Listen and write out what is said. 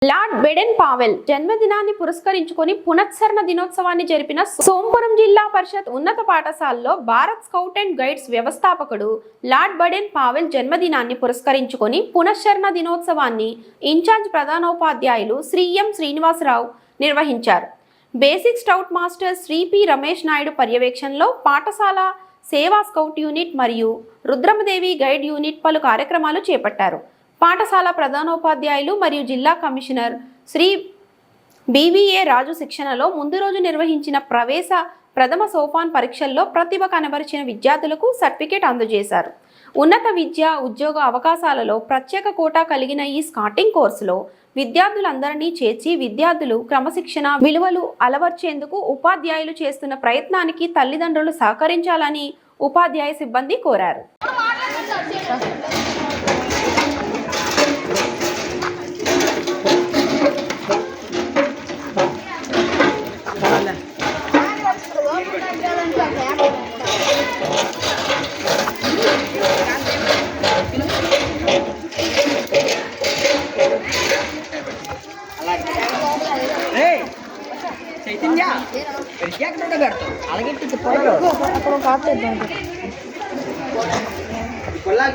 Lord Baden Powell జన్మదినాన్ని పురస్కరించుకొని పునశ్చరణ దినోత్సవాన్ని జరిపిన సోంపురం జిల్లా పరిషత్ ఉన్నత పాఠశాలలో భారత్ స్కౌట్ అండ్ గైడ్స్ వ్యవస్థాపకుడు లార్డ్ బెడెన్ పావెల్ జన్మదినాన్ని పురస్కరించుకొని పునశ్చరణ దినోత్సవాన్ని ఇన్ఛార్జ్ ప్రధానోపాధ్యాయులు శ్రీ ఎం శ్రీనివాసరావు నిర్వహించారు. Basic scout master Shri P Ramesh Naidu పర్యవేక్షణలో పాఠశాల సేవా స్కౌట్ యూనిట్ మరియు రుద్రమదేవి గైడ్ యూనిట్ పలు కార్యక్రమాలు చేపట్టారు. పాఠశాల ప్రధానోపాధ్యాయులు మరియు జిల్లా కమిషనర్ శ్రీ బివిఏ రాజు శిక్షణలో ముందు రోజు నిర్వహించిన ప్రథమ సోపాన్ పరీక్షల్లో ప్రతిభ కనబరిచిన విద్యార్థులకు సర్టిఫికేట్ అందజేశారు. ఉన్నత విద్య ఉద్యోగ అవకాశాలలో ప్రత్యేక కోటా కలిగిన ఈ స్కాటింగ్ కోర్సులో విద్యార్థులందరినీ చేర్చి విద్యార్థులు క్రమశిక్షణ విలువలు అలవర్చేందుకు ఉపాధ్యాయులు చేస్తున్న ప్రయత్నానికి తల్లిదండ్రులు సహకరించాలని ఉపాధ్యాయ సిబ్బంది కోరారు. చైతన్య అలాగే పొలం